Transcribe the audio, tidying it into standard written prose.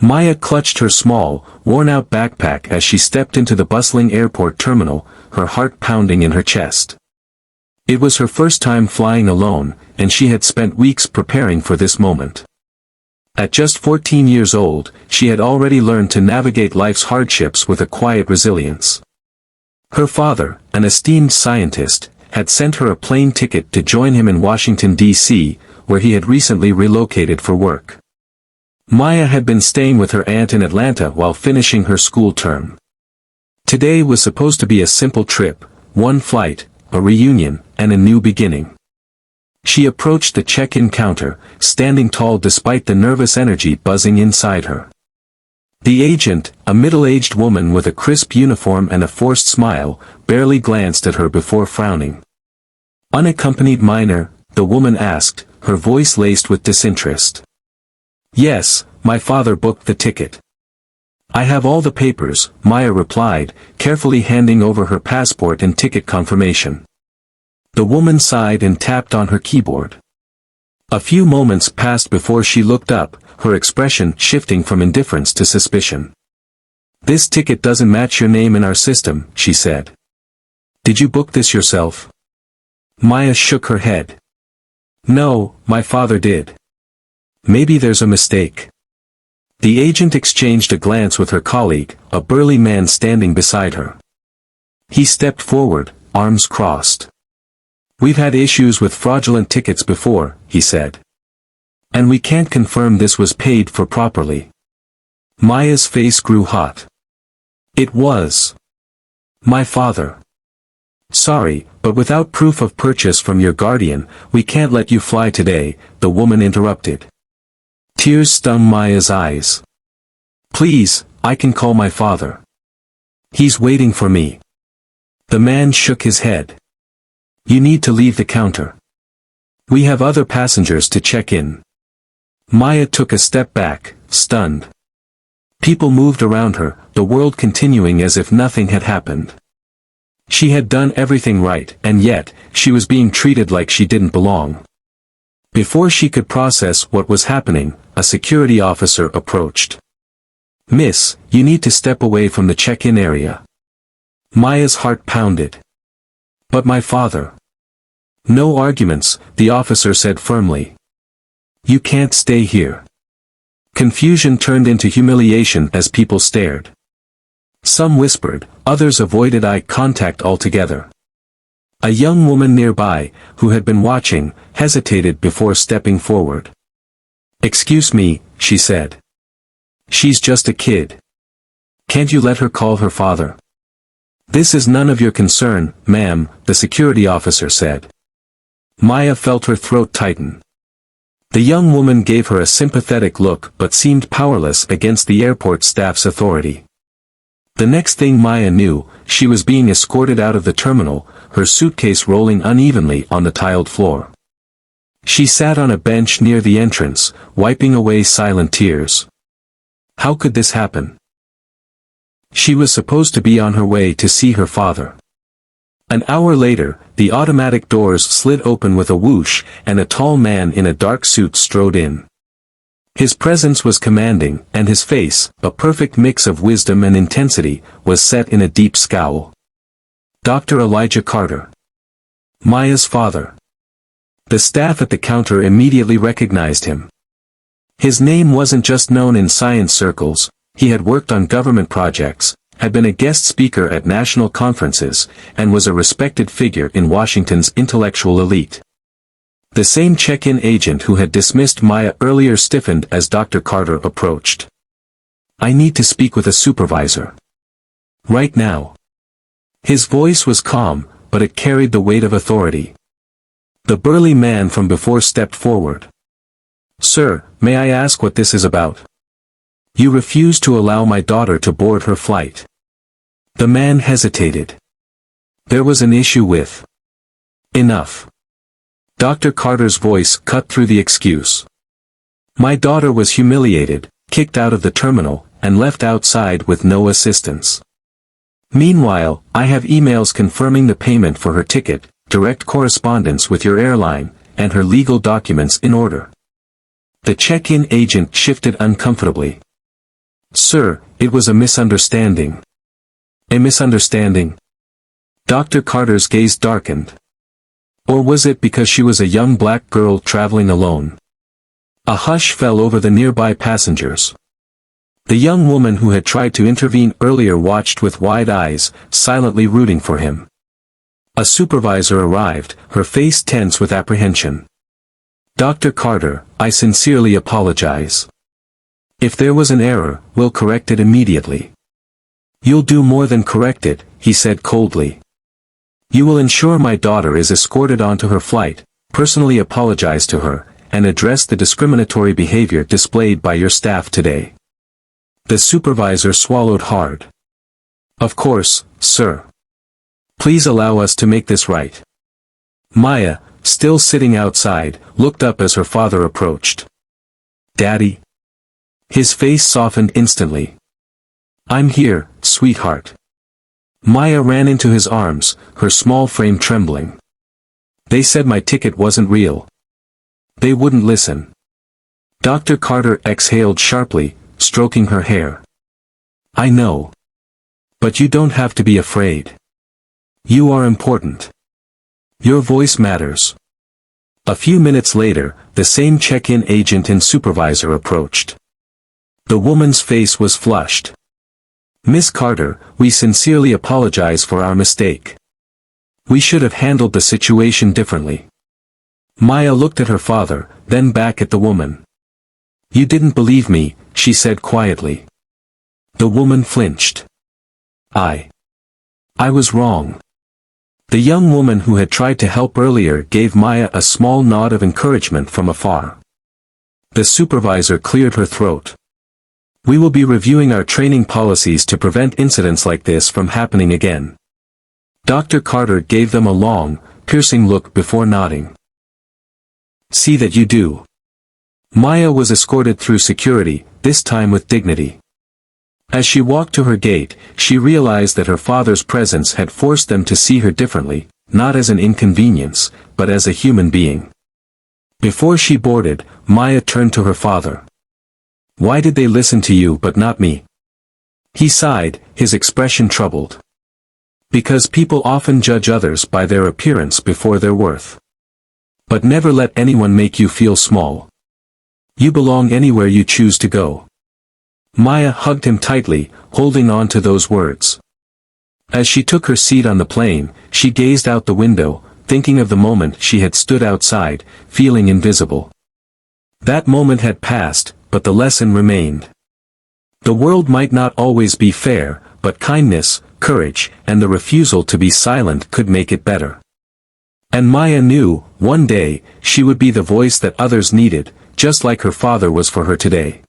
Maya clutched her small, worn-out backpack as she stepped into the bustling airport terminal, her heart pounding in her chest. It was her first time flying alone, and she had spent weeks preparing for this moment. At just 14 years old, she had already learned to navigate life's hardships with a quiet resilience. Her father, an esteemed scientist, had sent her a plane ticket to join him in Washington, D.C., where he had recently relocated for work. Maya had been staying with her aunt in Atlanta while finishing her school term. Today was supposed to be a simple trip, one flight, a reunion, and a new beginning. She approached the check-in counter, standing tall despite the nervous energy buzzing inside her. The agent, a middle-aged woman with a crisp uniform and a forced smile, barely glanced at her before frowning. "Unaccompanied minor?" the woman asked, her voice laced with disinterest. "Yes, my father booked the ticket." "I have all the papers," Maya replied, carefully handing over her passport and ticket confirmation. The woman sighed and tapped on her keyboard. A few moments passed before she looked up, her expression shifting from indifference to suspicion. "This ticket doesn't match your name in our system," she said. "Did you book this yourself?" Maya shook her head. "No, my father did." "Maybe there's a mistake." The agent exchanged a glance with her colleague, a burly man standing beside her. He stepped forward, arms crossed. "We've had issues with fraudulent tickets before," he said. "And we can't confirm this was paid for properly." Maya's face grew hot. "It was my father." "Sorry, but without proof of purchase from your guardian, we can't let you fly today," the woman interrupted. Tears stung Maya's eyes. "Please, I can call my father. He's waiting for me." The man shook his head. "You need to leave the counter. We have other passengers to check in." Maya took a step back, stunned. People moved around her, the world continuing as if nothing had happened. She had done everything right, and yet, she was being treated like she didn't belong. Before she could process what was happening, a security officer approached. "Miss, you need to step away from the check-in area." Maya's heart pounded. "But my father." "No arguments," the officer said firmly. "You can't stay here." Confusion turned into humiliation as people stared. Some whispered, others avoided eye contact altogether. A young woman nearby, who had been watching, hesitated before stepping forward. "Excuse me," she said. "She's just a kid. Can't you let her call her father?" "This is none of your concern, ma'am," the security officer said. Maya felt her throat tighten. The young woman gave her a sympathetic look but seemed powerless against the airport staff's authority. The next thing Maya knew, she was being escorted out of the terminal, her suitcase rolling unevenly on the tiled floor. She sat on a bench near the entrance, wiping away silent tears. How could this happen? She was supposed to be on her way to see her father. An hour later, the automatic doors slid open with a whoosh, and a tall man in a dark suit strode in. His presence was commanding, and his face, a perfect mix of wisdom and intensity, was set in a deep scowl. Dr. Elijah Carter. Maya's father. The staff at the counter immediately recognized him. His name wasn't just known in science circles, he had worked on government projects, had been a guest speaker at national conferences, and was a respected figure in Washington's intellectual elite. The same check-in agent who had dismissed Maya earlier stiffened as Dr. Carter approached. "I need to speak with a supervisor. Right now." His voice was calm, but it carried the weight of authority. The burly man from before stepped forward. "Sir, may I ask what this is about? You refused to allow my daughter to board her flight." The man hesitated. "There was an issue with." "Enough." Dr. Carter's voice cut through the excuse. "My daughter was humiliated, kicked out of the terminal, and left outside with no assistance. Meanwhile, I have emails confirming the payment for her ticket, direct correspondence with your airline, and her legal documents in order." The check-in agent shifted uncomfortably. Sir, it was a misunderstanding. A misunderstanding? Dr. Carter's gaze darkened. Or was it because she was a young black girl traveling alone? A hush fell over the nearby passengers. The young woman who had tried to intervene earlier watched with wide eyes, silently rooting for him. A supervisor arrived, her face tense with apprehension. Dr. Carter, I sincerely apologize. If there was an error, we'll correct it immediately. You'll do more than correct it, he said coldly. You will ensure my daughter is escorted onto her flight, personally apologize to her, and address the discriminatory behavior displayed by your staff today. The supervisor swallowed hard. Of course, sir. Please allow us to make this right. Maya, still sitting outside, looked up as her father approached. Daddy? His face softened instantly. I'm here, sweetheart. Maya ran into his arms, her small frame trembling. They said my ticket wasn't real. They wouldn't listen. Dr. Carter exhaled sharply, stroking her hair. I know. But you don't have to be afraid. You are important. Your voice matters. A few minutes later, the same check-in agent and supervisor approached. The woman's face was flushed. Miss Carter, we sincerely apologize for our mistake. We should have handled the situation differently. Maya looked at her father, then back at the woman. You didn't believe me, she said quietly. The woman flinched. I was wrong. The young woman who had tried to help earlier gave Maya a small nod of encouragement from afar. The supervisor cleared her throat. We will be reviewing our training policies to prevent incidents like this from happening again. Dr. Carter gave them a long, piercing look before nodding. See that you do. Maya was escorted through security, this time with dignity. As she walked to her gate, she realized that her father's presence had forced them to see her differently, not as an inconvenience, but as a human being. Before she boarded, Maya turned to her father. Why did they listen to you but not me? He sighed, his expression troubled. Because people often judge others by their appearance before their worth. But never let anyone make you feel small. You belong anywhere you choose to go. Maya hugged him tightly, holding on to those words. As she took her seat on the plane, she gazed out the window, thinking of the moment she had stood outside, feeling invisible. That moment had passed, but the lesson remained. The world might not always be fair, but kindness, courage, and the refusal to be silent could make it better. And Maya knew, one day, she would be the voice that others needed, just like her father was for her today.